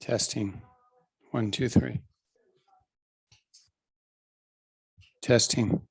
Testing. 1, 2, 3. Testing.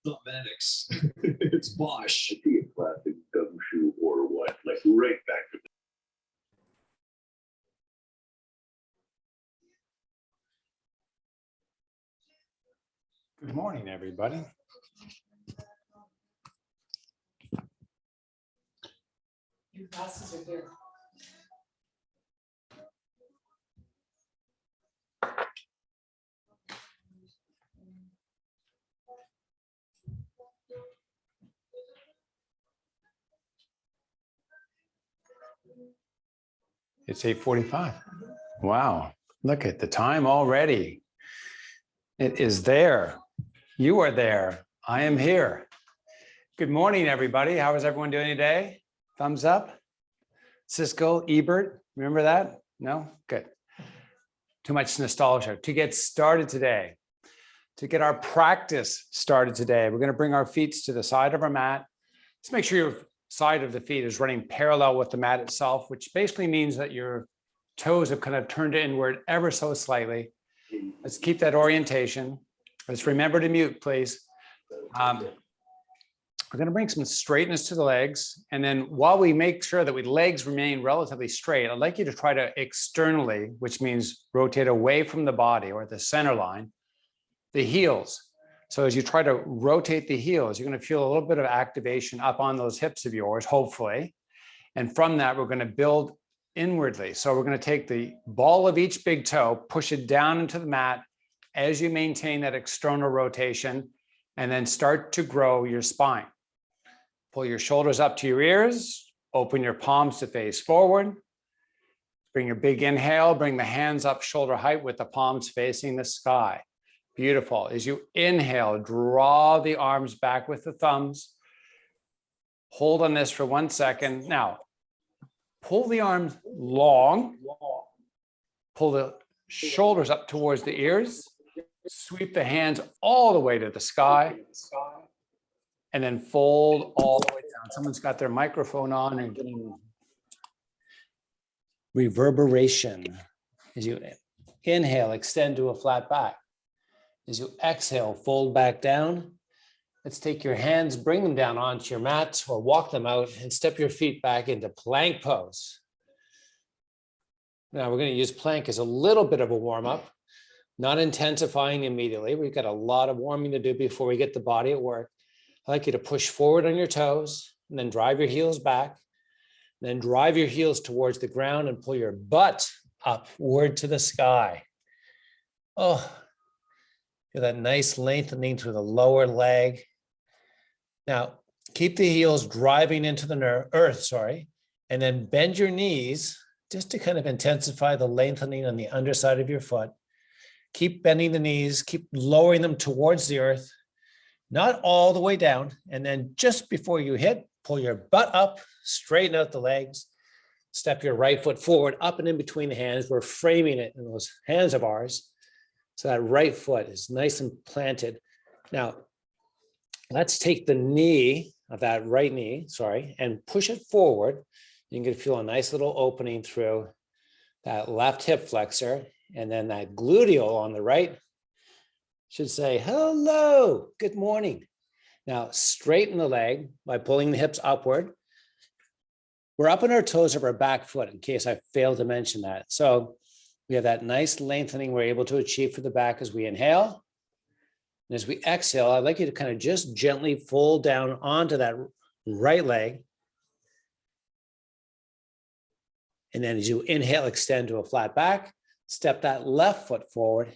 Cosmetics. It's Bosch. A classic gumshoe or what? Like right back to Good morning, everybody. Your glasses are here. It's 8:45. Wow, look at the time already. It is there. You are there. I am here. Good morning, everybody. How is everyone doing today? Thumbs up. Cisco, Ebert, remember that? No? Good. Too much nostalgia. To get started today, to get our practice started today, we're going to bring our feet to the side of our mat. Let's make sure your side of the feet is running parallel with the mat itself, which basically means that your toes have kind of turned inward ever so slightly. Let's keep that orientation. Let's remember to mute, please. We're going to bring some straightness to the legs. And then while we make sure that legs remain relatively straight, I'd like you to try to externally, which means rotate away from the body or the center line, the heels. So as you try to rotate the heels, you're going to feel a little bit of activation up on those hips of yours, hopefully. And from that, we're going to build inwardly. So we're going to take the ball of each big toe, push it down into the mat as you maintain that external rotation, and then start to grow your spine. Pull your shoulders up to your ears, open your palms to face forward. Bring your big inhale, bring the hands up shoulder height with the palms facing the sky. Beautiful. As you inhale, draw the arms back with the thumbs. Hold on this for 1 second. Now, pull the arms long, pull the shoulders up towards the ears, sweep the hands all the way to the sky, and then fold all the way down. Someone's got their microphone on and getting reverberation. As you inhale, extend to a flat back. As you exhale, fold back down. Let's take your hands, bring them down onto your mat or walk them out and step your feet back into plank pose. Now we're going to use plank as a little bit of a warm up, not intensifying immediately. We've got a lot of warming to do before we get the body at work. I'd like you to push forward on your toes and then drive your heels back. Then drive your heels towards the ground and pull your butt upward to the sky. Oh, feel that nice lengthening through the lower leg. Now, keep the heels driving into the earth, and then bend your knees just to kind of intensify the lengthening on the underside of your foot. Keep bending the knees, keep lowering them towards the earth, not all the way down. And then just before you hit, pull your butt up, straighten out the legs, step your right foot forward, up and in between the hands. We're framing it in those hands of ours. So that right foot is nice and planted. Now, let's take the knee of that right knee, and push it forward. You can feel a nice little opening through that left hip flexor, and then that gluteal on the right should say, hello, good morning. Now, straighten the leg by pulling the hips upward. We're up on our toes of our back foot, in case I failed to mention that. So we have that nice lengthening we're able to achieve for the back as we inhale. And as we exhale, I'd like you to kind of just gently fold down onto that right leg. And then as you inhale, extend to a flat back, step that left foot forward.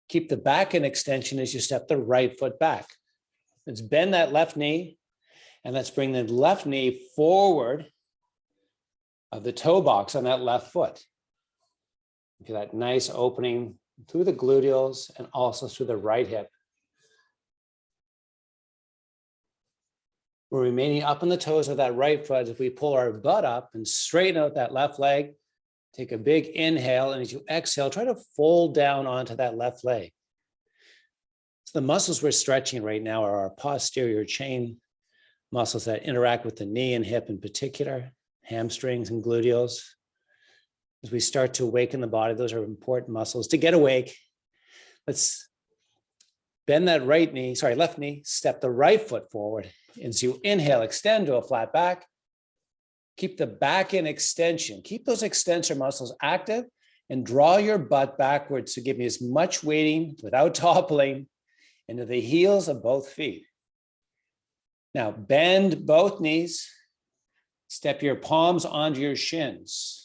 Keep the back in extension as you step the right foot back. Let's bend that left knee, and let's bring the left knee forward of the toe box on that left foot. Feel that nice opening through the gluteals and also through the right hip. We're remaining up on the toes of that right foot as we pull our butt up and straighten out that left leg. Take a big inhale, and as you exhale, try to fold down onto that left leg. So the muscles we're stretching right now are our posterior chain muscles that interact with the knee and hip in particular, hamstrings and gluteals. As we start to awaken the body, those are important muscles. To get awake, let's bend that left knee, step the right foot forward. As you inhale, extend to a flat back. Keep the back in extension. Keep those extensor muscles active and draw your butt backwards to give you as much weighting without toppling into the heels of both feet. Now bend both knees, step your palms onto your shins.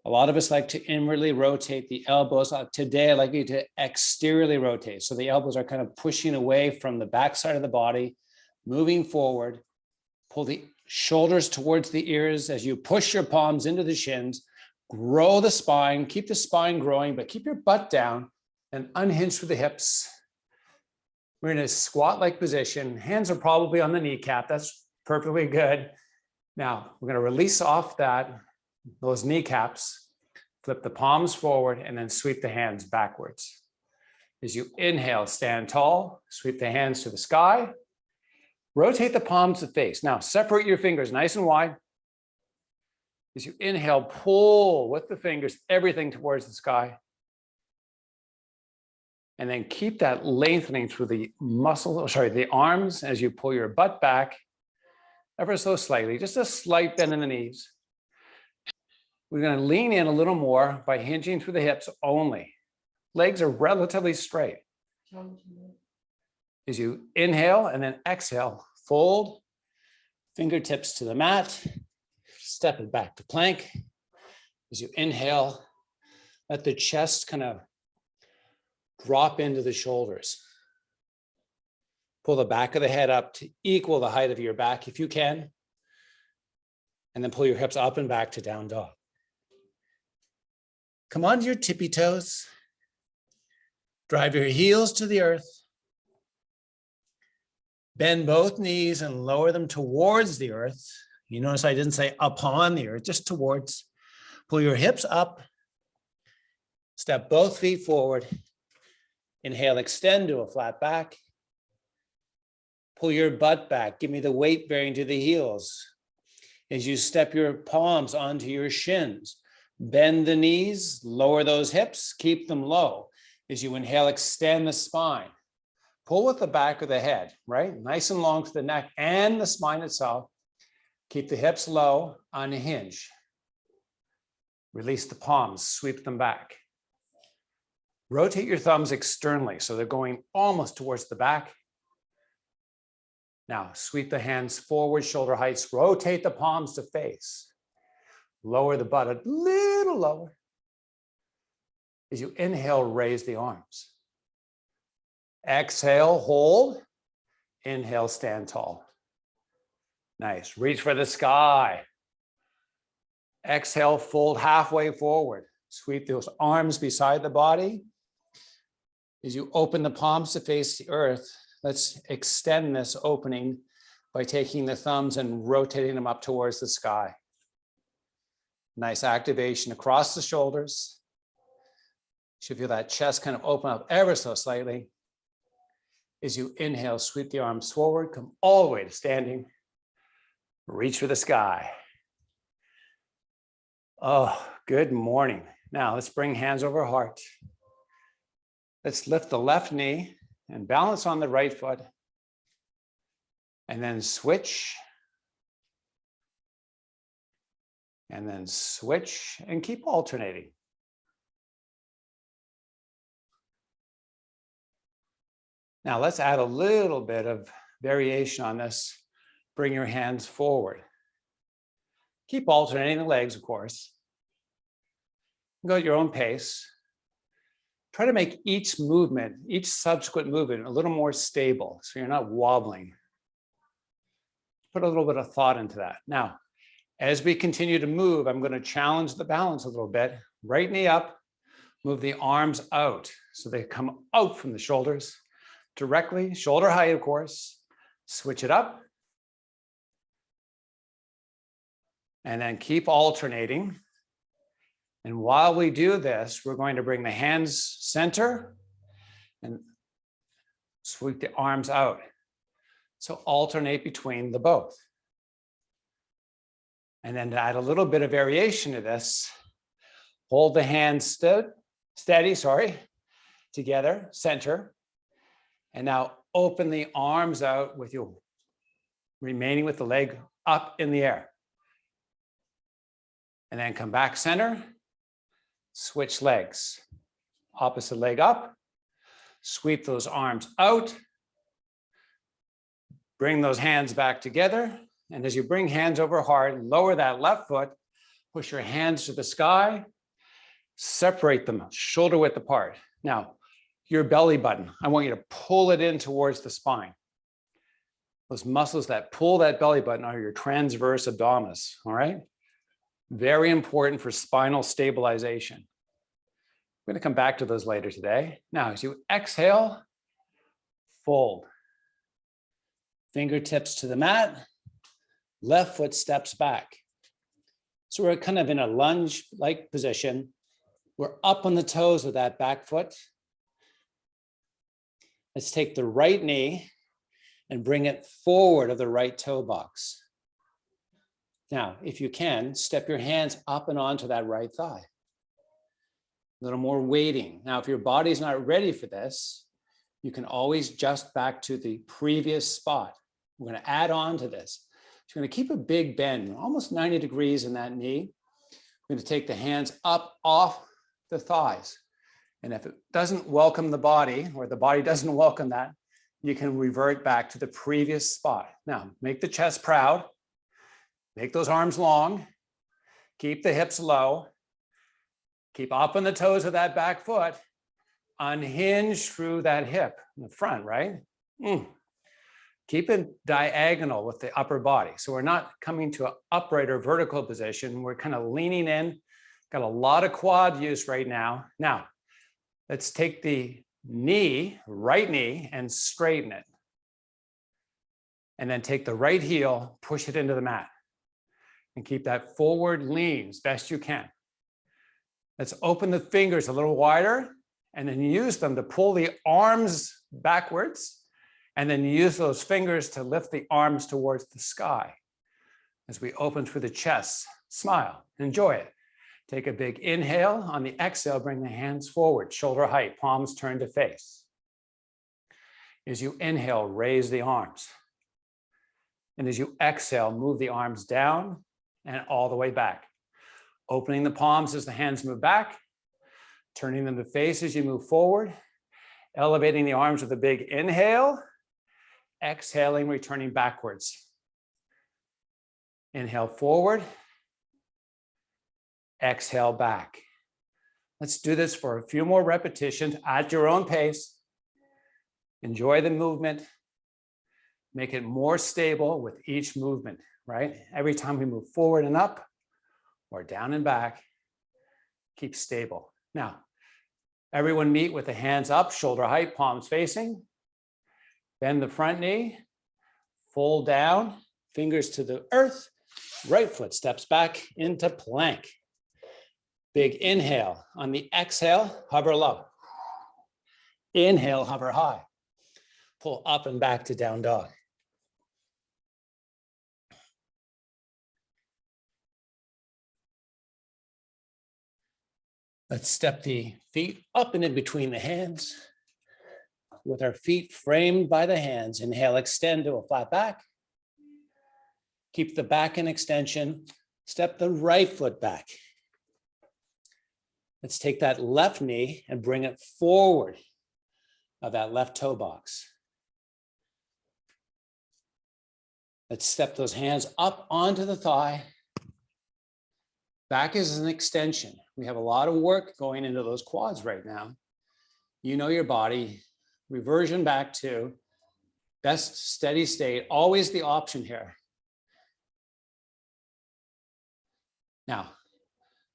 A lot of us like to inwardly rotate the elbows. Today, I'd like you to exteriorly rotate. So the elbows are kind of pushing away from the backside of the body, moving forward. Pull the shoulders towards the ears as you push your palms into the shins. Grow the spine, keep the spine growing, but keep your butt down and unhinge through the hips. We're in a squat-like position. Hands are probably on the kneecap. That's perfectly good. Now, we're going to release off those kneecaps, flip the palms forward, and then sweep the hands backwards. As you inhale, stand tall, sweep the hands to the sky, rotate the palms to face. Now, separate your fingers nice and wide. As you inhale, pull with the fingers, everything towards the sky. And then keep that lengthening through the the arms as you pull your butt back ever so slightly, just a slight bend in the knees. We're going to lean in a little more by hinging through the hips only. Legs are relatively straight. As you inhale and then exhale, fold, fingertips to the mat, step it back to plank. As you inhale, let the chest kind of drop into the shoulders. Pull the back of the head up to equal the height of your back if you can. And then pull your hips up and back to down dog. Come onto your tippy toes. Drive your heels to the earth. Bend both knees and lower them towards the earth. You notice I didn't say upon the earth, just towards. Pull your hips up. Step both feet forward. Inhale, extend to a flat back. Pull your butt back. Give me the weight bearing to the heels. As you step your palms onto your shins, bend the knees, lower those hips, keep them low. As you inhale, extend the spine. Pull with the back of the head, right? Nice and long to the neck and the spine itself. Keep the hips low, unhinge. Release the palms, sweep them back. Rotate your thumbs externally, so they're going almost towards the back. Now, sweep the hands forward, shoulder heights, rotate the palms to face. Lower the butt a little lower. As you inhale, raise the arms. Exhale, hold. Inhale, stand tall. Nice, reach for the sky. Exhale, fold halfway forward. Sweep those arms beside the body. As you open the palms to face the earth, let's extend this opening by taking the thumbs and rotating them up towards the sky. Nice activation across the shoulders. You should feel that chest kind of open up ever so slightly. As you inhale, sweep the arms forward, come all the way to standing. Reach for the sky. Oh, good morning. Now let's bring hands over heart. Let's lift the left knee and balance on the right foot. And then switch. And then switch and keep alternating. Now let's add a little bit of variation on this. Bring your hands forward. Keep alternating the legs, of course. Go at your own pace. Try to make each movement, each subsequent movement, a little more stable, so you're not wobbling. Put a little bit of thought into that. Now, as we continue to move, I'm going to challenge the balance a little bit. Right knee up, move the arms out so they come out from the shoulders directly, shoulder height, of course. Switch it up. And then keep alternating. And while we do this, we're going to bring the hands center and sweep the arms out. So alternate between the both. And then to add a little bit of variation to this, hold the hands steady, together, center. And now open the arms out with you, remaining with the leg up in the air. And then come back center, switch legs. Opposite leg up, sweep those arms out, bring those hands back together. And as you bring hands over heart, lower that left foot, push your hands to the sky, separate them shoulder width apart. Now, your belly button, I want you to pull it in towards the spine. Those muscles that pull that belly button are your transverse abdominis, all right? Very important for spinal stabilization. I'm going to come back to those later today. Now, as you exhale, fold. Fingertips to the mat, left foot steps back. So we're kind of in a lunge-like position. We're up on the toes with that back foot. Let's take the right knee and bring it forward of the right toe box. Now, if you can, step your hands up and onto that right thigh. A little more weighting. Now, if your body's not ready for this, you can always adjust back to the previous spot. We're going to add on to this. So you're going to keep a big bend, almost 90 degrees in that knee. We're going to take the hands up off the thighs. And if it doesn't welcome the body, or the body doesn't welcome that, you can revert back to the previous spot. Now, make the chest proud. Make those arms long. Keep the hips low. Keep up on the toes of that back foot. Unhinge through that hip in the front, right? Keep it diagonal with the upper body. So we're not coming to an upright or vertical position. We're kind of leaning in. Got a lot of quad use right now. Now, let's take the knee, right knee, and straighten it. And then take the right heel, push it into the mat. And keep that forward lean as best you can. Let's open the fingers a little wider and then use them to pull the arms backwards. And then use those fingers to lift the arms towards the sky. As we open through the chest, smile, enjoy it. Take a big inhale. On the exhale, bring the hands forward, shoulder height, palms turn to face. As you inhale, raise the arms. And as you exhale, move the arms down and all the way back. Opening the palms as the hands move back, turning them to face as you move forward, elevating the arms with a big inhale. Exhaling, returning backwards. Inhale forward. Exhale back. Let's do this for a few more repetitions at your own pace. Enjoy the movement. Make it more stable with each movement, right? Every time we move forward and up or down and back, keep stable. Now, everyone meet with the hands up, shoulder height, palms facing. Bend the front knee, fold down, fingers to the earth, right foot steps back into plank. Big inhale. On the exhale, hover low. Inhale, hover high. Pull up and back to down dog. Let's step the feet up and in between the hands. With our feet framed by the hands, inhale, extend to a flat back. Keep the back in extension. Step the right foot back. Let's take that left knee and bring it forward of that left toe box. Let's step those hands up onto the thigh. Back is an extension. We have a lot of work going into those quads right now. You know your body. Reversion back to best steady state, always the option here. Now,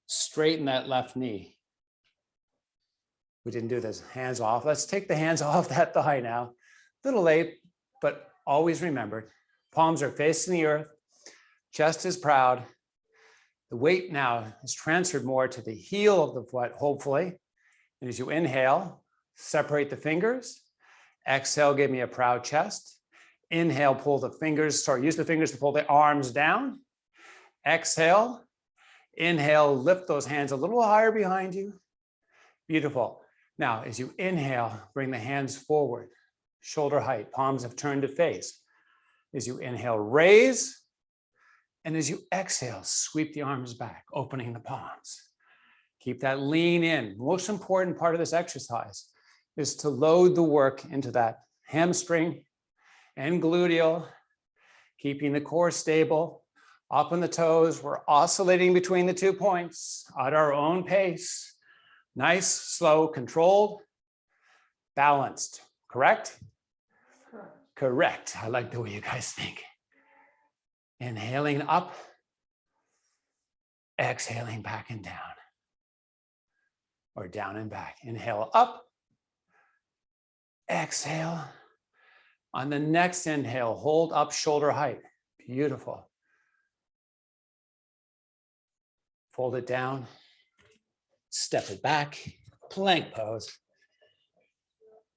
straighten that left knee. We didn't do this, hands off. Let's take the hands off that thigh now. Little late, but always remembered. Palms are facing the earth, chest is proud. The weight now is transferred more to the heel of the foot, hopefully. And as you inhale, separate the fingers. Exhale, give me a proud chest. Inhale, pull the fingers, use the fingers to pull the arms down. Exhale, inhale, lift those hands a little higher behind you. Beautiful. Now, as you inhale, bring the hands forward, shoulder height, palms have turned to face. As you inhale, raise. And as you exhale, sweep the arms back, opening the palms. Keep that lean in. Most important part of this exercise is to load the work into that hamstring and gluteal, keeping the core stable, up on the toes. We're oscillating between the 2 points at our own pace. Nice, slow, controlled, balanced. Correct? Correct. I like the way you guys think. Inhaling up, exhaling back and down, or down and back. Inhale up, exhale. On the next inhale, hold up shoulder height. Beautiful. Fold it down, step it back, plank pose.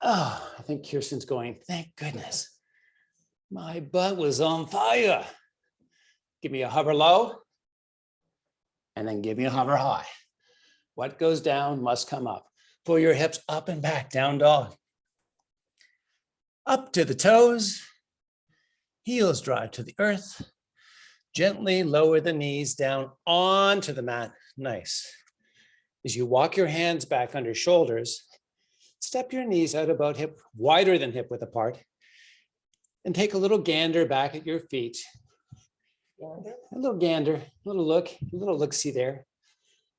Oh, I think Kirsten's going, thank goodness. My butt was on fire. Give me a hover low, and then give me a hover high. What goes down must come up. Pull your hips up and back, down dog. Up to the toes, heels drive to the earth. Gently lower the knees down onto the mat. Nice. As you walk your hands back under shoulders, step your knees out about hip, wider than hip width apart, and take a little gander back at your feet. A little gander, a little look-see there.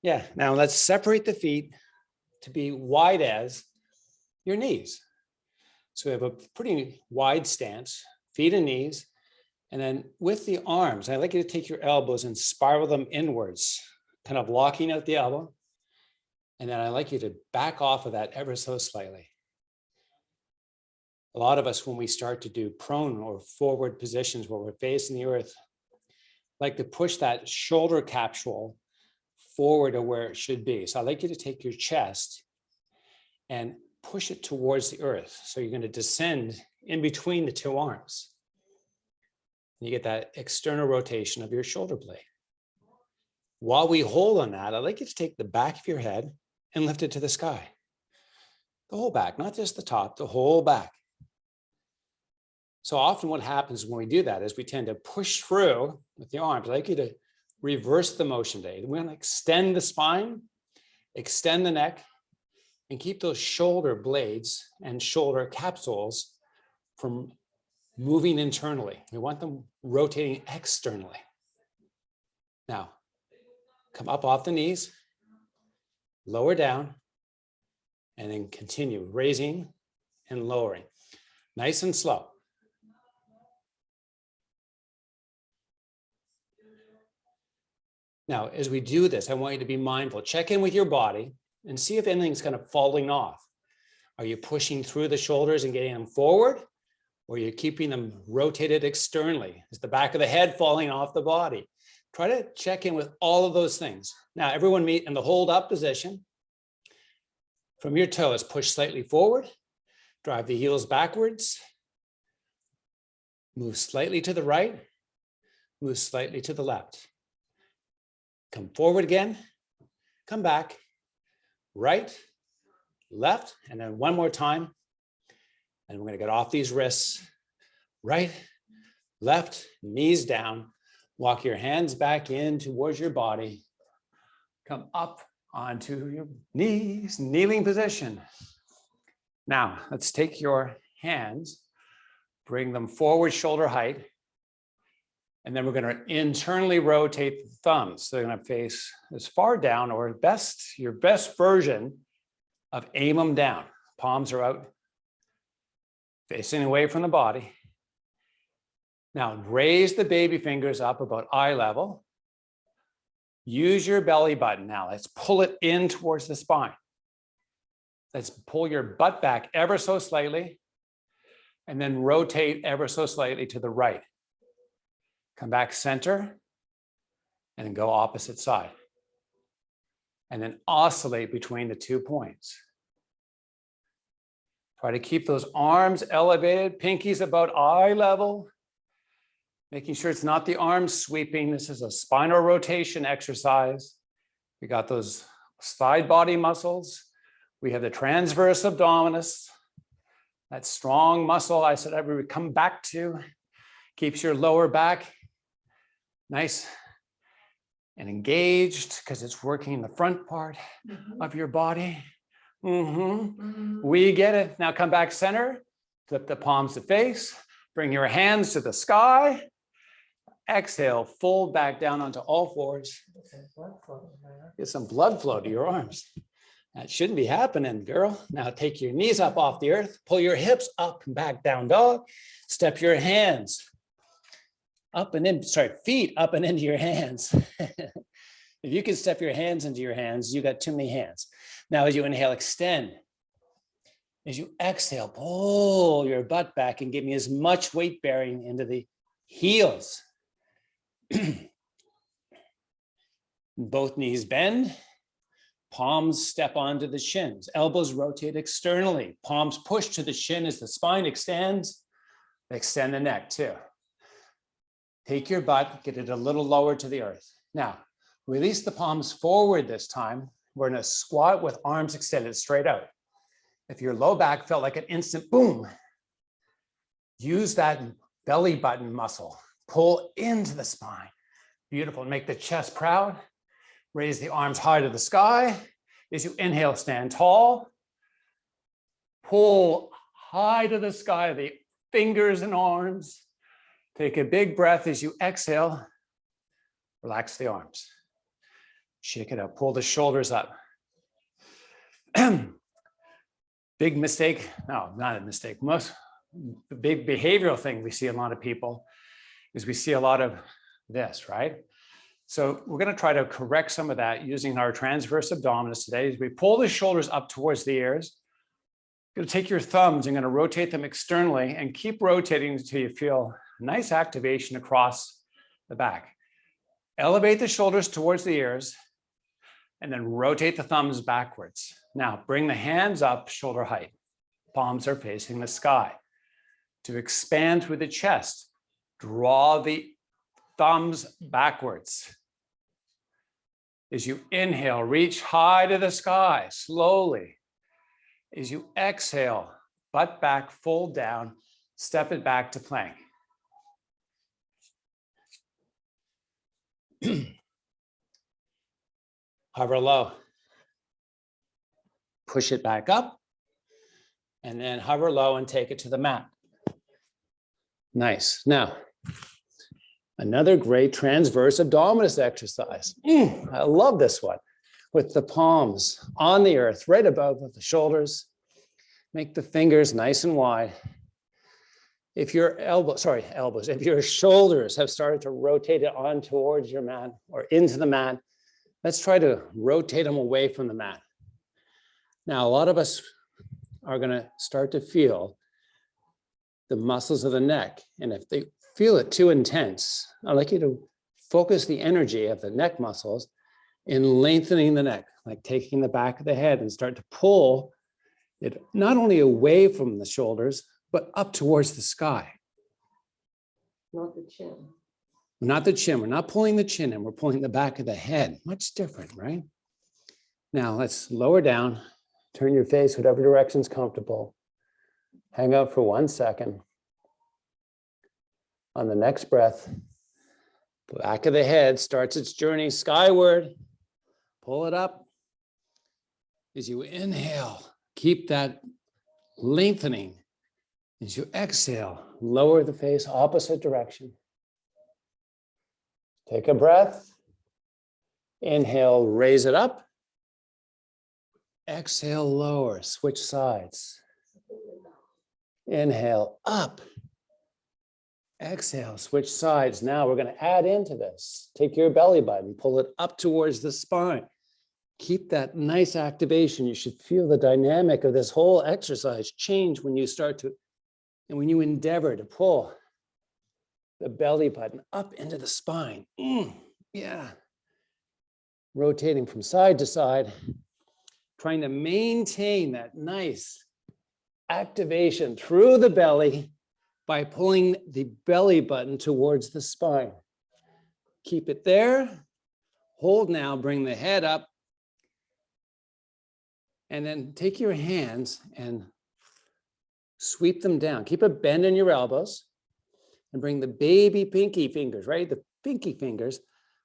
Yeah, now let's separate the feet to be wide as your knees. So we have a pretty wide stance, feet and knees. And then with the arms, I'd like you to take your elbows and spiral them inwards, kind of locking out the elbow. And then I'd like you to back off of that ever so slightly. A lot of us, when we start to do prone or forward positions where we're facing the earth, like to push that shoulder capsule forward to where it should be. So I'd like you to take your chest and push it towards the earth. So you're going to descend in between the two arms. You get that external rotation of your shoulder blade. While we hold on that, I'd like you to take the back of your head and lift it to the sky. The whole back, not just the top, the whole back. So often what happens when we do that is we tend to push through with the arms. I'd like you to reverse the motion today. We're going to extend the spine, extend the neck, and keep those shoulder blades and shoulder capsules from moving internally. We want them rotating externally. Now, come up off the knees, lower down, and then continue raising and lowering. Nice and slow. Now, as we do this, I want you to be mindful. Check in with your body and see if anything's kind of falling off. Are you pushing through the shoulders and getting them forward? Or are you keeping them rotated externally? Is the back of the head falling off the body? Try to check in with all of those things. Now, everyone meet in the hold up position. From your toes, push slightly forward, drive the heels backwards, move slightly to the right, move slightly to the left. Come forward again, come back, right, left, and then one more time. And we're going to get off these wrists, right, left, knees down. Walk your hands back in towards your body. Come up onto your knees, kneeling position. Now, let's take your hands, bring them forward shoulder height. And then we're going to internally rotate the thumbs. So they're going to face as far down or your best version of aim them down. Palms are out, facing away from the body. Now raise the baby fingers up about eye level. Use your belly button. Now let's pull it in towards the spine. Let's pull your butt back ever so slightly and then rotate ever so slightly to the right. Come back center and then go opposite side. And then oscillate between the 2 points. Try to keep those arms elevated, pinkies about eye level, making sure it's not the arms sweeping. This is a spinal rotation exercise. We got those side body muscles. We have the transverse abdominis, that strong muscle I said I would come back to, keeps your lower back nice and engaged because it's working the front part of your body. We get it. Now come back center, flip the palms to face, bring your hands to the sky. Exhale, fold back down onto all fours. Get some blood flow to your arms. That shouldn't be happening, girl. Now take your knees up off the earth, pull your hips up and back down dog. Step your hands up and in, feet up and into your hands. If you can step your hands into your hands, you got too many hands. Now, as you inhale, extend. As you exhale, pull your butt back and give me as much weight bearing into the heels. Both knees bend. Palms step onto the shins. Elbows rotate externally. Palms push to the shin as the spine extends. Extend the neck too. Take your butt, get it a little lower to the earth. Now, release the palms forward this time. We're in a squat with arms extended straight out. If your low back felt like an instant boom, use that belly button muscle. Pull into the spine. Beautiful. Make the chest proud. Raise the arms high to the sky. As you inhale, stand tall. Pull high to the sky, the fingers and arms. Take a big breath as you exhale. Relax the arms. Shake it out, pull the shoulders up. Big mistake, no, not a mistake. The big behavioral thing we see a lot of people is we see a lot of this, right? So we're going to try to correct some of that using our transverse abdominis today. As we pull the shoulders up towards the ears, you're going to take your thumbs and going to rotate them externally and keep rotating until you feel a nice activation across the back. Elevate the shoulders towards the ears and then rotate the thumbs backwards. Now bring the hands up shoulder height. Palms are facing the sky. To expand through the chest, draw the thumbs backwards. As you inhale, reach high to the sky slowly. As you exhale, butt back, fold down, step it back to plank. Hover low. Push it back up, and then hover low and take it to the mat. Nice. Now, another great transverse abdominis exercise. I love this one. With the palms on the earth, right above the shoulders. Make the fingers nice and wide. If your if your shoulders have started to rotate it on towards your mat or into the mat, let's try to rotate them away from the mat. Now, a lot of us are going to start to feel the muscles of the neck. And if they feel it too intense, I'd like you to focus the energy of the neck muscles in lengthening the neck, like taking the back of the head and start to pull it not only away from the shoulders, but up towards the sky. Not the chin. Not the chin. We're not pulling the chin in. We're pulling the back of the head. Much different, right? Now let's lower down. Turn your face whatever direction's comfortable. Hang out for 1 second. On the next breath, the back of the head starts its journey skyward. Pull it up. As you inhale, keep that lengthening. As you exhale, lower the face opposite direction. Take a breath. Inhale, raise it up. Exhale, lower, switch sides. Inhale, up. Exhale, switch sides. Now we're going to add into this. Take your belly button, pull it up towards the spine. Keep that nice activation. You should feel the dynamic of this whole exercise change when you start to, and when you endeavor to pull the belly button up into the spine. Yeah. Rotating from side to side, trying to maintain that nice activation through the belly by pulling the belly button towards the spine. Keep it there. Hold now, bring the head up. And then take your hands and sweep them down. Keep a bend in your elbows and bring the baby pinky fingers, right? The pinky fingers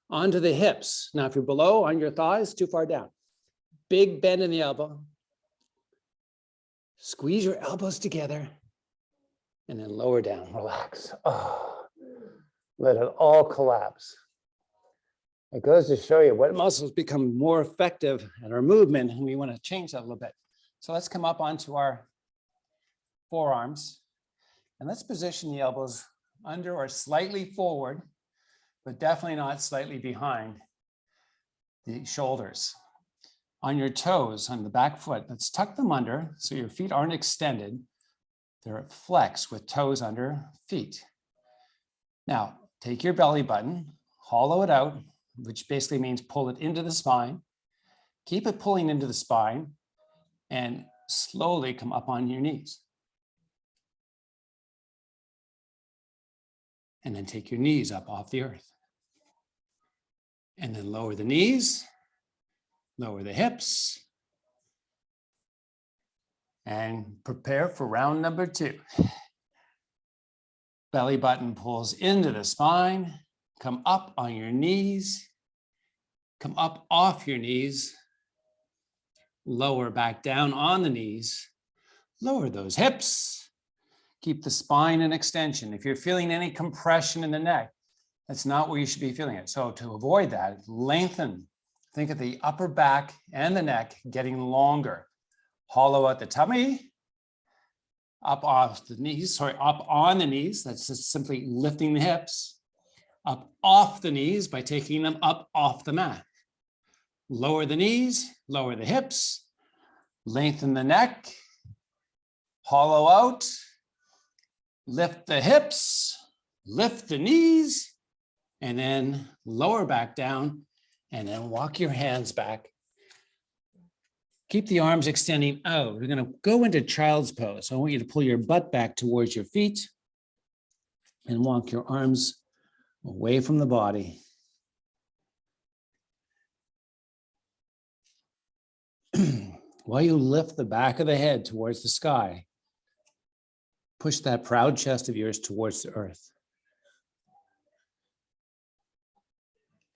onto the hips. Now, if you're below on your thighs, too far down. Big bend in the elbow. Squeeze your elbows together and then lower down, relax. Oh, let it all collapse. It goes to show you what muscles become more effective at our movement, and we want to change that a little bit. So let's come up onto our forearms, and let's position the elbows under or slightly forward, but definitely not slightly behind the shoulders. On your toes, on the back foot, let's tuck them under so your feet aren't extended. They're flexed with toes under feet. Now, take your belly button, hollow it out, which basically means pull it into the spine. Keep it pulling into the spine and slowly come up on your knees. And then take your knees up off the earth. And then lower the knees, lower the hips, and prepare for round number 2. Belly button pulls into the spine, come up on your knees, come up off your knees, lower back down on the knees, lower those hips, keep the spine in extension. If you're feeling any compression in the neck, that's not where you should be feeling it. So to avoid that, lengthen Think of the upper back and the neck getting longer. Hollow out the tummy, up off the knees, sorry, up on the knees. That's just simply lifting the hips. Up off the knees by taking them up off the mat. Lower the knees, lower the hips, lengthen the neck, hollow out, lift the hips, lift the knees, and then lower back down, and then walk your hands back. Keep the arms extending out. We're going to go into child's pose. So I want you to pull your butt back towards your feet and walk your arms away from the body. While you lift the back of the head towards the sky, push that proud chest of yours towards the earth.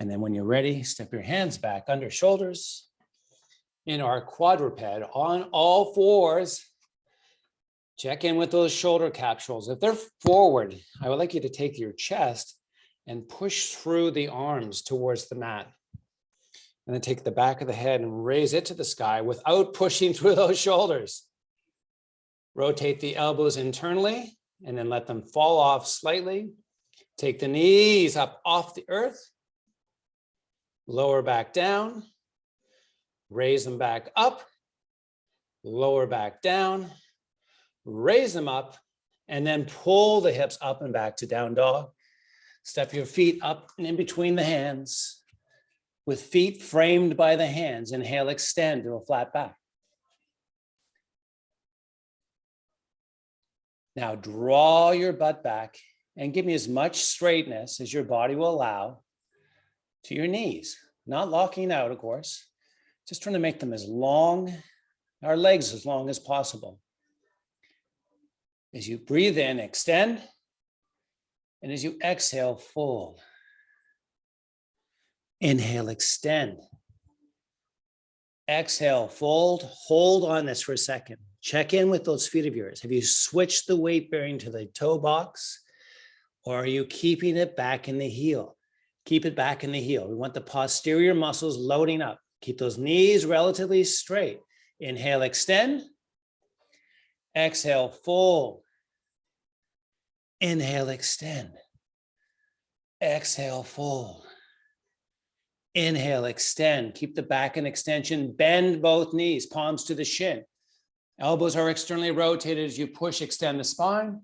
And then when you're ready, step your hands back under shoulders in our quadruped on all fours. Check in with those shoulder capsules. If they're forward, I would like you to take your chest and push through the arms towards the mat. And then take the back of the head and raise it to the sky without pushing through those shoulders. Rotate the elbows internally and then let them fall off slightly. Take the knees up off the earth. Lower back down. Raise them back up. Lower back down. Raise them up. And then pull the hips up and back to down dog. Step your feet up and in between the hands. With feet framed by the hands, inhale, extend to a flat back. Now draw your butt back and give me as much straightness as your body will allow to your knees. Not locking out, of course, just trying to make them as long, our legs as long as possible. As you breathe in, extend, and as you exhale, fold. Inhale, extend. Exhale, fold. Hold on this for a second. Check in with those feet of yours. Have you switched the weight bearing to the toe box, or are you keeping it back in the heel? Keep it back in the heel. We want the posterior muscles loading up. Keep those knees relatively straight. Inhale, extend. Exhale, fold. Inhale, extend. Exhale, fold. Inhale, extend. Keep the back in extension. Bend both knees, palms to the shin. Elbows are externally rotated as you push, extend the spine.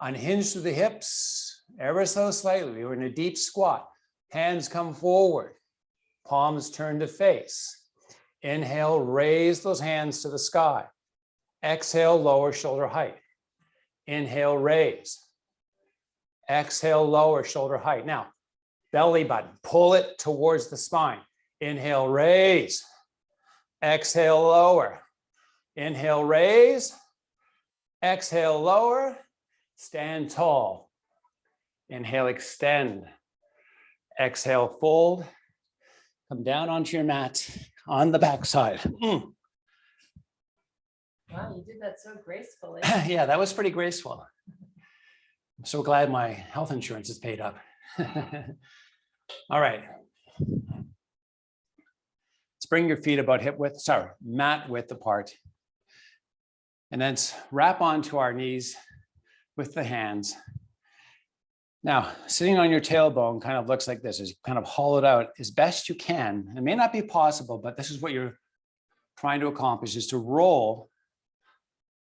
Unhinge through the hips, ever so slightly. We're in a deep squat. Hands come forward. Palms turn to face. Inhale, raise those hands to the sky. Exhale, lower shoulder height. Inhale, raise. Exhale, lower shoulder height. Now, belly button, pull it towards the spine. Inhale, raise. Exhale, lower. Inhale, raise. Exhale, lower. Stand tall. Inhale, extend. Exhale, fold. Come down onto your mat on the backside. Wow, you did that so gracefully. Yeah, that was pretty graceful. I'm so glad my health insurance is paid up. All right. Let's bring your feet about mat width apart. And then wrap onto our knees with the hands. Now, sitting on your tailbone kind of looks like this, is kind of hollowed out as best you can. It may not be possible, but this is what you're trying to accomplish, is to roll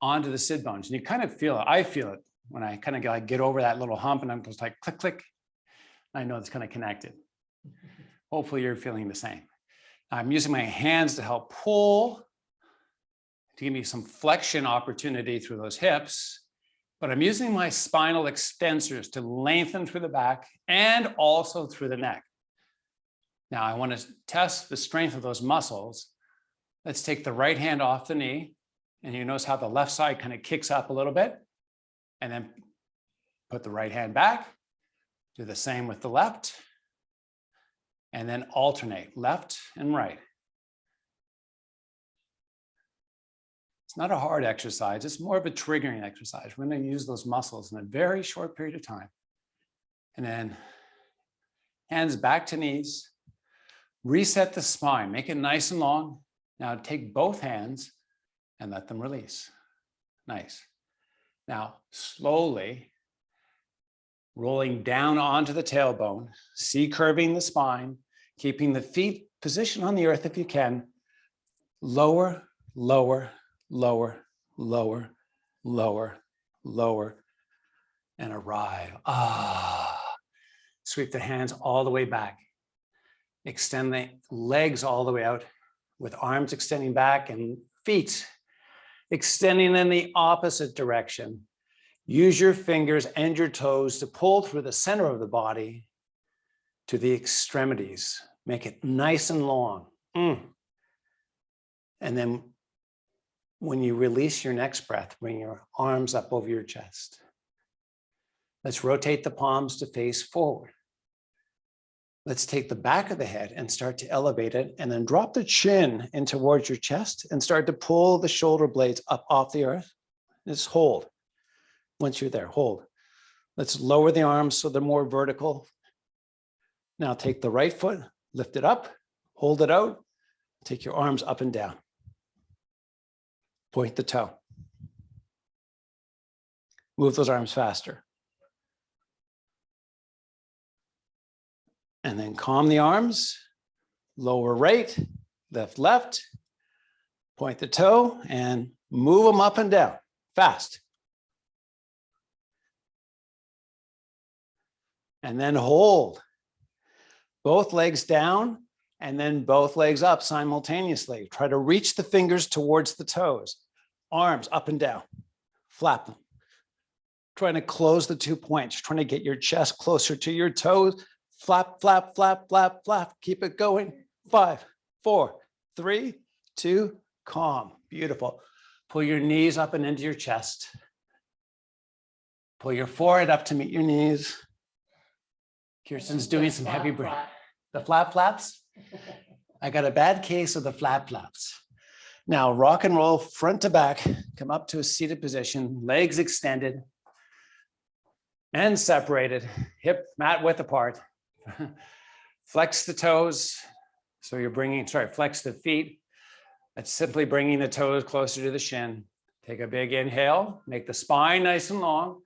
onto the sit bones. And you kind of feel it. I feel it when I kind of get over that little hump and I'm just like click, click. I know it's kind of connected. Hopefully you're feeling the same. I'm using my hands to help pull, to give me some flexion opportunity through those hips, but I'm using my spinal extensors to lengthen through the back and also through the neck. Now I want to test the strength of those muscles. Let's take the right hand off the knee, and you notice how the left side kind of kicks up a little bit, and then put the right hand back. Do the same with the left, and then alternate left and right. It's not a hard exercise. It's more of a triggering exercise. We're going to use those muscles in a very short period of time. And then hands back to knees, Reset the spine, make it nice and long. Now take both hands and let them release. Nice. Now slowly rolling down onto the tailbone, C-curving the spine, keeping the feet positioned on the earth if you can. Lower, lower, lower, lower, lower, lower, and arrive. Sweep the hands all the way back. Extend the legs all the way out with arms extending back and feet extending in the opposite direction. Use your fingers and your toes to pull through the center of the body to the extremities. Make it nice and long. And then when you release your next breath, bring your arms up over your chest. Let's rotate the palms to face forward. Let's take the back of the head and start to elevate it, and then drop the chin in towards your chest and start to pull the shoulder blades up off the earth. Just hold. Once you're there, hold. Let's lower the arms so they're more vertical. Now take the right foot, lift it up, hold it out, take your arms up and down. Point the toe. Move those arms faster. And then calm the arms, lower right, lift left, point the toe and move them up and down, fast. And then hold. Both legs down and then both legs up simultaneously. Try to reach the fingers towards the toes. Arms up and down, flap them. Trying to close the 2 points, trying to get your chest closer to your toes. Flap, flap, flap, flap, flap. Keep it going. 5, 4, 3, 2, calm. Beautiful. Pull your knees up and into your chest. Pull your forehead up to meet your knees. Kirsten's doing some heavy breathing. The flap flaps? I got a bad case of the flap flaps. Now rock and roll front to back, come up to a seated position, legs extended and separated, hip mat width apart. Flex the toes. So you're bringing, flex the feet. That's simply bringing the toes closer to the shin. Take a big inhale, make the spine nice and long.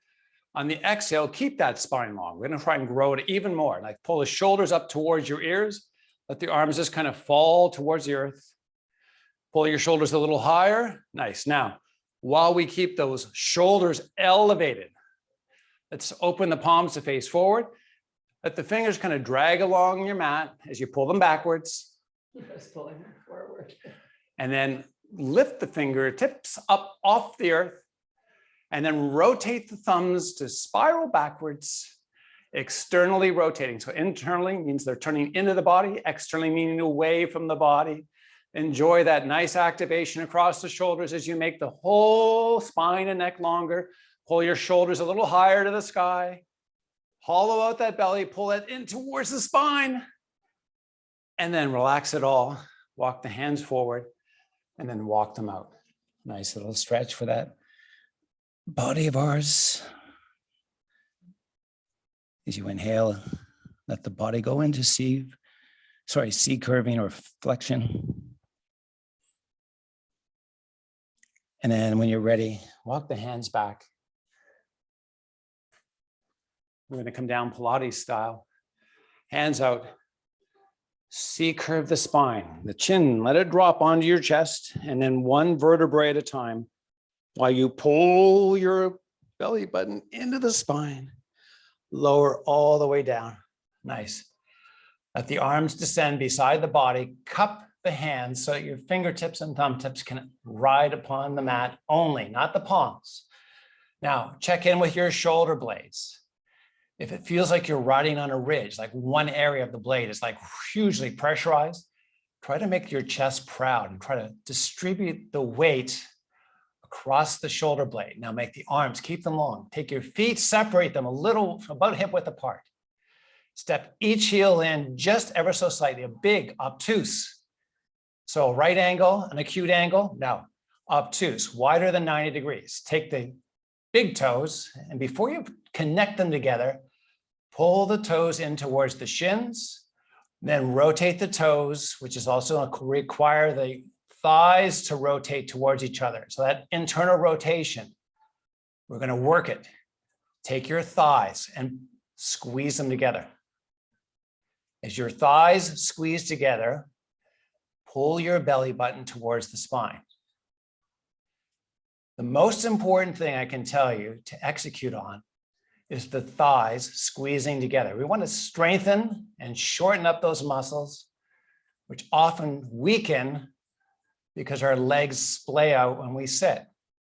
On the exhale, keep that spine long. We're gonna try and grow it even more. Like pull the shoulders up towards your ears. Let the arms just kind of fall towards the earth. Pull your shoulders a little higher. Nice. Now, while we keep those shoulders elevated, let's open the palms to face forward. Let the fingers kind of drag along your mat as you pull them backwards. Just pulling them forward. And then lift the fingertips up off the earth. And then rotate the thumbs to spiral backwards, externally rotating. So internally means they're turning into the body, externally meaning away from the body. Enjoy that nice activation across the shoulders as you make the whole spine and neck longer. Pull your shoulders a little higher to the sky. Hollow out that belly, pull it in towards the spine. And then relax it all. Walk the hands forward and then walk them out. Nice little stretch for that body of ours. As you inhale, let the body go into C curving or flexion. And then when you're ready, walk the hands back. We're going to come down Pilates style. Hands out. C curve the spine. The chin, let it drop onto your chest, and then one vertebrae at a time while you pull your belly button into the spine. Lower all the way down. Nice. Let the arms descend beside the body. Cup the hands so that your fingertips and thumb tips can ride upon the mat only, not the palms. Now, check in with your shoulder blades. If it feels like you're riding on a ridge, like one area of the blade is like hugely pressurized, try to make your chest proud and try to distribute the weight across the shoulder blade. Now make the arms, keep them long. Take your feet, separate them a little, about hip width apart. Step each heel in just ever so slightly, a big obtuse. So right angle, an acute angle. Now obtuse, wider than 90 degrees. Take the big toes, and before you connect them together, pull the toes in towards the shins, Then rotate the toes, which is also require the thighs to rotate towards each other. So that internal rotation, we're going to work it. Take your thighs and squeeze them together. As your thighs squeeze together, pull your belly button towards the spine. The most important thing I can tell you to execute on is the thighs squeezing together. We want to strengthen and shorten up those muscles, which often weaken because our legs splay out when we sit.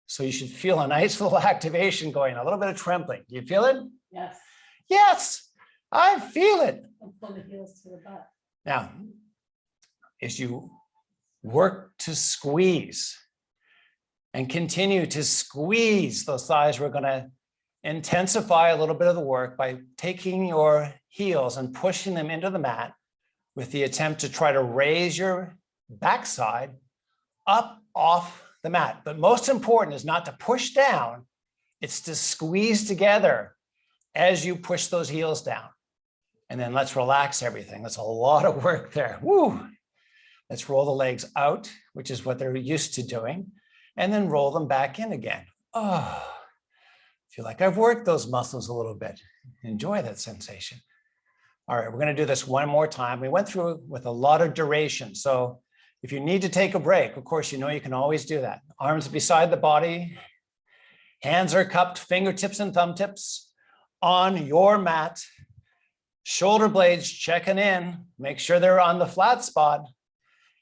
So you should feel a nice little activation going, a little bit of trembling. Do you feel it? Yes. Yes, I feel it. And pull the heels to the butt. Now, as you work to squeeze and continue to squeeze those thighs, we're going to intensify a little bit of the work by taking your heels and pushing them into the mat with the attempt to try to raise your backside up off the mat. But most important is not to push down, it's to squeeze together as you push those heels down. And then let's relax everything. That's a lot of work there. Woo! Let's roll the legs out, which is what they're used to doing, and then roll them back in again. Oh, feel like I've worked those muscles a little bit. Enjoy that sensation. All right, we're going to do this one more time. We went through it with a lot of duration. So if you need to take a break, of course, you know you can always do that. Arms beside the body, hands are cupped, fingertips and thumb tips on your mat. Shoulder blades checking in, make sure they're on the flat spot.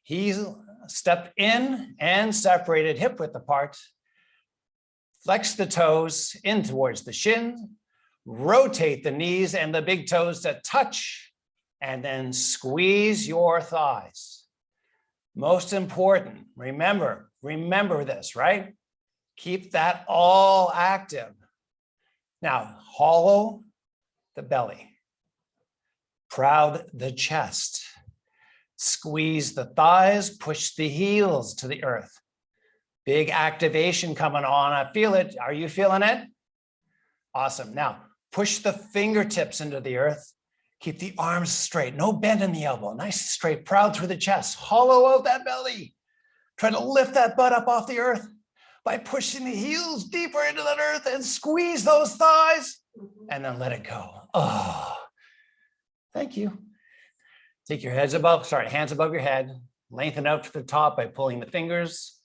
He's stepped in and separated hip width apart. Flex the toes in towards the shins, rotate the knees and the big toes to touch, and then squeeze your thighs. Most important, remember this, right? Keep that all active. Now, hollow the belly. Proud the chest. Squeeze the thighs, push the heels to the earth. Big activation coming on. I feel it. Are you feeling it? Awesome. Now, push the fingertips into the earth. Keep the arms straight. No bend in the elbow. Nice straight, proud through the chest. Hollow out that belly. Try to lift that butt up off the earth by pushing the heels deeper into that earth and squeeze those thighs and then let it go. Oh. Thank you. Take your hands above your head, lengthen out to the top by pulling the fingers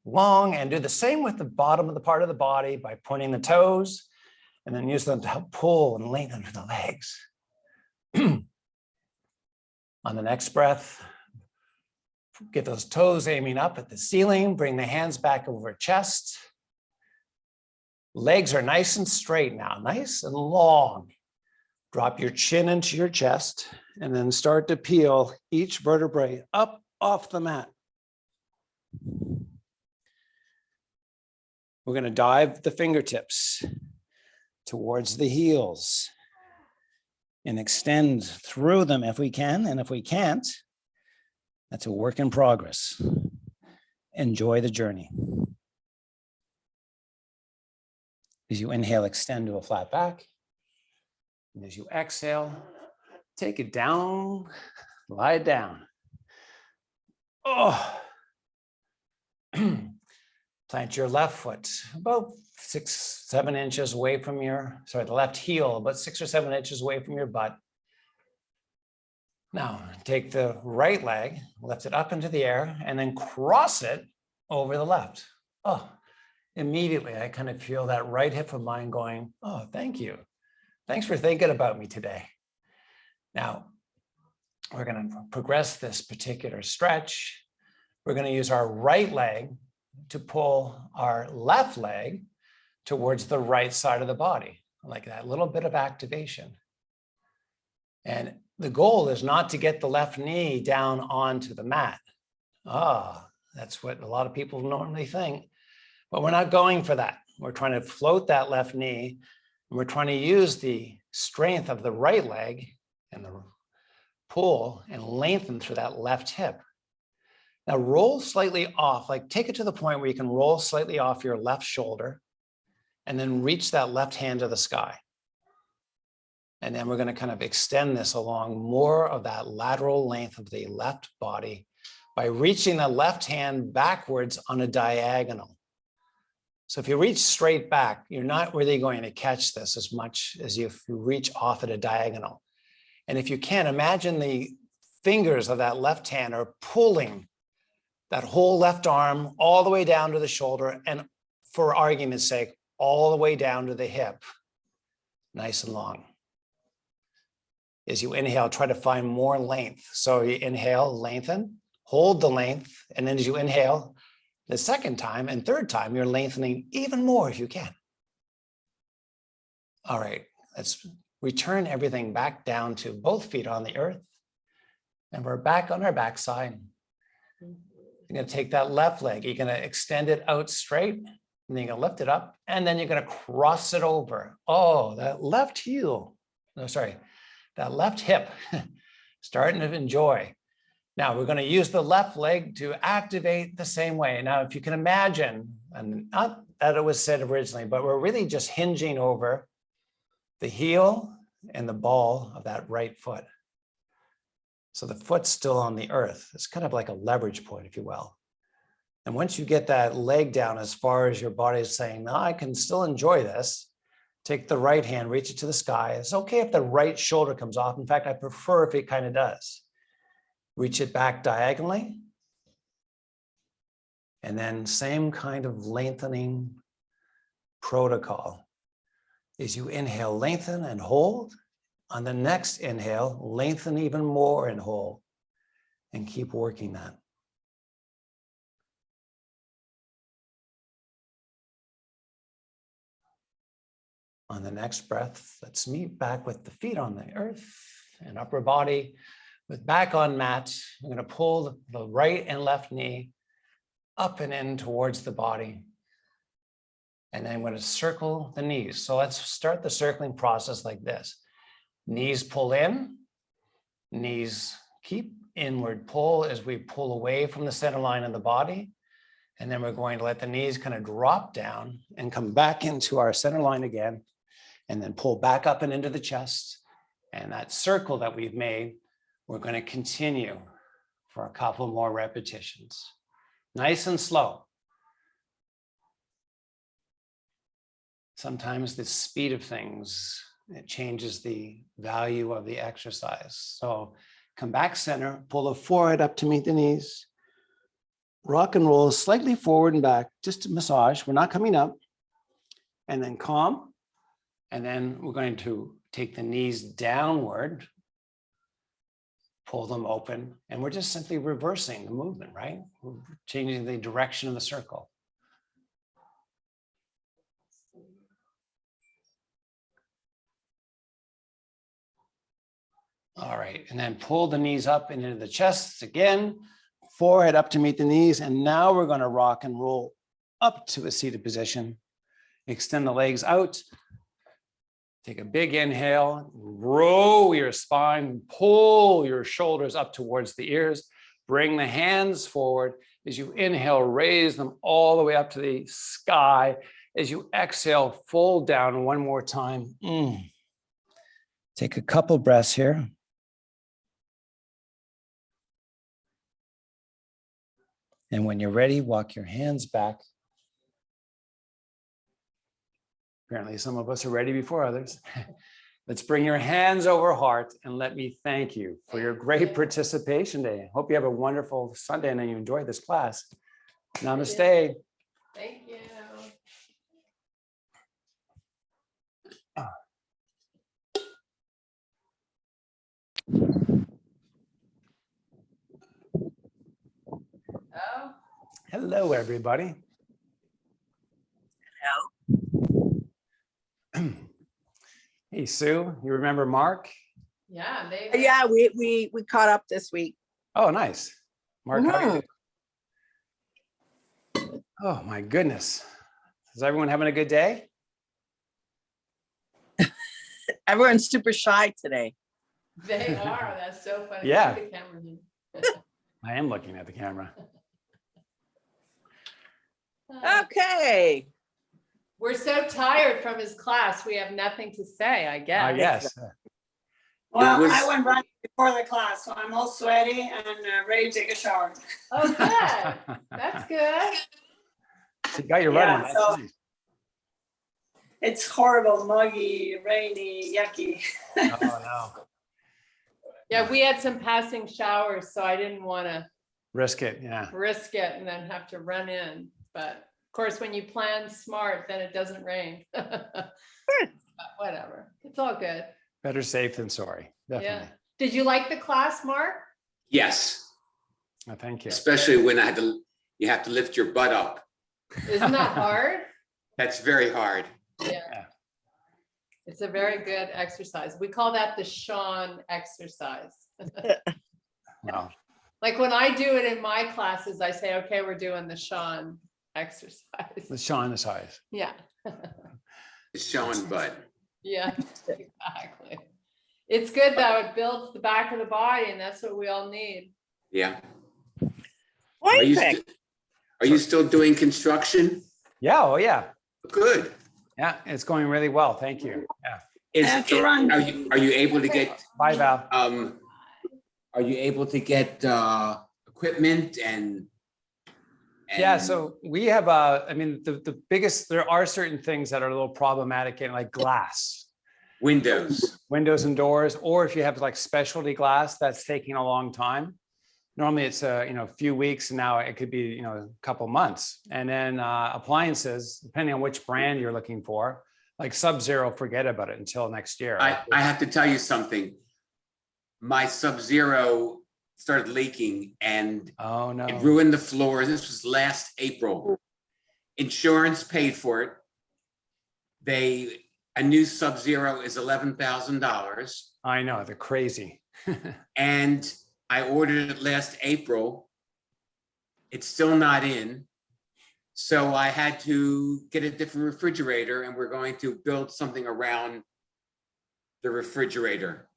long, and do the same with the bottom of the part of the body by pointing the toes, and then use them to help pull and lengthen the legs. On the next breath, get those toes aiming up at the ceiling, bring the hands back over chest. Legs are nice and straight now, nice and long. Drop your chin into your chest and then start to peel each vertebrae up off the mat. We're going to dive the fingertips towards the heels and extend through them if we can. And if we can't, that's a work in progress. Enjoy the journey. As you inhale, extend to a flat back. And as you exhale, take it down, lie down. Oh. Plant your left foot about 6-7 inches away from the left heel, about 6 or 7 inches away from your butt. Now, take the right leg, lift it up into the air, and then cross it over the left. Oh, immediately I kind of feel that right hip of mine going, oh, thank you. Thanks for thinking about me today. Now, we're going to progress this particular stretch. We're going to use our right leg to pull our left leg towards the right side of the body, like that little bit of activation. And the goal is not to get the left knee down onto the mat. That's what a lot of people normally think, but we're not going for that. We're trying to float that left knee, and we're trying to use the strength of the right leg and the pull and lengthen through that left hip. Now roll slightly off, like take it to the point where you can roll slightly off your left shoulder and then reach that left hand to the sky. And then we're going to kind of extend this along more of that lateral length of the left body by reaching the left hand backwards on a diagonal. So if you reach straight back, you're not really going to catch this as much as if you reach off at a diagonal. And if you can, imagine the fingers of that left hand are pulling that whole left arm all the way down to the shoulder, and for argument's sake, all the way down to the hip, nice and long. As you inhale, try to find more length. So you inhale, lengthen, hold the length, and then as you inhale, the second time and third time, you're lengthening even more if you can. All right, let's return everything back down to both feet on the earth. And we're back on our backside. You're going to take that left leg, you're going to extend it out straight, and then you're going to lift it up, and then you're going to cross it over. Oh, that left heel, no, sorry, that left hip, starting to enjoy. Now we're going to use the left leg to activate the same way. Now, if you can imagine, and not that it was said originally, but we're really just hinging over the heel and the ball of that right foot. So the foot's still on the earth. It's kind of like a leverage point, if you will. And once you get that leg down as far as your body is saying, no, I can still enjoy this, take the right hand, reach it to the sky. It's okay if the right shoulder comes off. In fact, I prefer if it kind of does. Reach it back diagonally. And then same kind of lengthening protocol. As you inhale, lengthen and hold. On the next inhale, lengthen even more and hold. And keep working that. On the next breath, let's meet back with the feet on the earth and upper body. With back on mat, I'm going to pull the right and left knee up and in towards the body. And then I'm going to circle the knees. So let's start the circling process like this. Knees pull in, knees keep inward pull as we pull away from the center line of the body. And then we're going to let the knees kind of drop down and come back into our center line again, and then pull back up and into the chest. And that circle that we've made, we're going to continue for a couple more repetitions. Nice and slow. Sometimes the speed of things, it changes the value of the exercise. So come back center, pull the forehead up to meet the knees. Rock and roll slightly forward and back, just to massage. We're not coming up. And then calm. And then we're going to take the knees downward, pull them open, and we're just simply reversing the movement, right? We're changing the direction of the circle. All right, and then pull the knees up and into the chest again, forehead up to meet the knees, and now we're going to rock and roll up to a seated position. Extend the legs out. Take a big inhale, roll your spine, pull your shoulders up towards the ears, bring the hands forward. As you inhale, raise them all the way up to the sky. As you exhale, fold down one more time. Take a couple breaths here. And when you're ready, walk your hands back. Apparently, some of us are ready before others. Let's bring your hands over heart and let me thank you for your great participation today. Hope you have a wonderful Sunday and you enjoy this class. Namaste. Thank you. Oh. Hello, everybody. Hey, Sue, you remember Mark? Yeah, they. Yeah, we caught up this week. Oh, nice. Mark, how are you doing? Oh, my goodness. Is everyone having a good day? Everyone's super shy today. They are. That's so funny. Yeah. Look at the camera, dude. I am looking at the camera. Okay. We're so tired from his class. We have nothing to say, I guess. Yes. Well, was- I went running before the class, so I'm all sweaty and ready to take a shower. Oh, good. That's good. So you got your Yeah, running. That's so- nice. It's horrible, muggy, rainy, yucky. Oh, no. Yeah, we had some passing showers, so I didn't want to Risk it, yeah. risk it and then have to run in. But of course, when you plan smart, then it doesn't rain. But whatever, it's all good. Better safe than sorry, Yeah. definitely. Did you like the class, Mark? Yes, Oh, thank you. especially when you have to lift your butt up. Isn't that hard? That's very hard. Yeah. It's a very good exercise. We call that the Sean exercise. Wow. Like when I do it in my classes, I say, okay, we're doing the Sean exercise. Let's show on the size. Yeah, It's showing butt. yeah, exactly. It's good though. It builds the back of the body and that's what we all need. Yeah. Are you, Perfect. are you still doing construction? Yeah, oh, yeah. Good. Yeah, it's going really well. Thank you. Yeah. I have to run. Are you able to get, Bye, Val. are you able to get, equipment and? Yeah, so we have, I mean, the biggest, there are certain things that are a little problematic in like glass, Windows. windows and doors, or if you have like specialty glass, that's taking a long time. Normally it's a few weeks, and now it could be, a couple months. And then appliances, depending on which brand you're looking for, like Sub-Zero, forget about it until next year. I have to tell you something. My Sub-Zero started leaking and Oh, no. it ruined the floor. This was last April. Insurance paid for it. A new Sub-Zero is $11,000. I know, they're crazy. And I ordered it last April. It's still not in. So I had to get a different refrigerator, and we're going to build something around the refrigerator.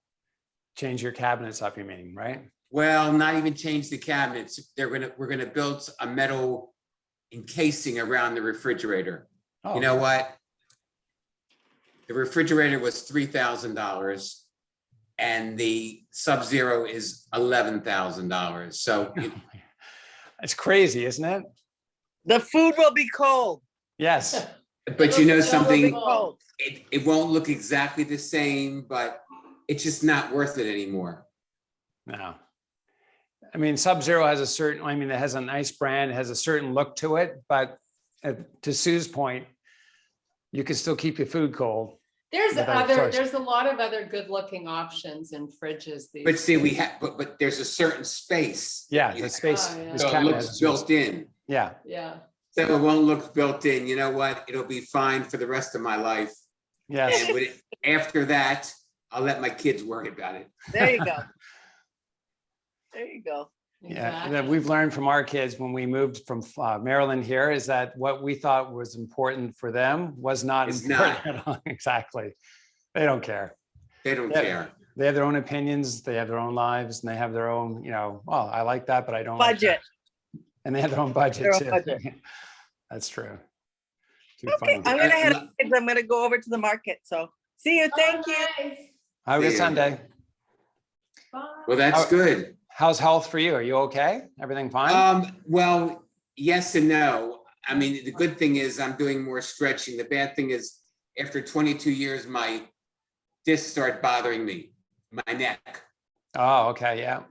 Change your cabinets up, you mean, right? Well, not even change the cabinets. We're gonna build a metal encasing around the refrigerator. Oh, You know what? The refrigerator was $3,000 and the Sub-Zero is $11,000. So, it's crazy, isn't it? The food will be cold. Yes. but you know It will be something, cold. it won't look exactly the same, but it's just not worth it anymore. No. I mean, Sub-Zero has it has a nice brand, it has a certain look to it, but to Sue's point, you can still keep your food cold. Without choice. There's a lot of other good looking options in fridges these. But see, but there's a certain space. Yeah, You- the space. Oh, yeah. this So it cabinet has looks a certain- built in. Yeah, Yeah, So it won't look built in. You know what? It'll be fine for the rest of my life. yes. And after that, I'll let my kids worry about it. There you go. There you go. Yeah, that exactly. we've learned from our kids when we moved from Maryland here is that what we thought was important for them was not It's important at all. Exactly. They don't care. They don't Yeah. care. They have their own opinions, they have their own lives, and they have their own, well, I like that, but I don't. like Budget. that. And they have their own budget Their own too. budget. That's true. Too Okay, funny. I'm gonna head, I'm gonna go over to the market, so see you, thank you. Nice. Have a good See ya. Sunday. Bye. Well, that's Oh. good. How's health for you? Are you okay? Everything fine? Well, yes and no. I mean, the good thing is I'm doing more stretching. The bad thing is after 22 years, my discs start bothering me, my neck. Oh, okay, yeah.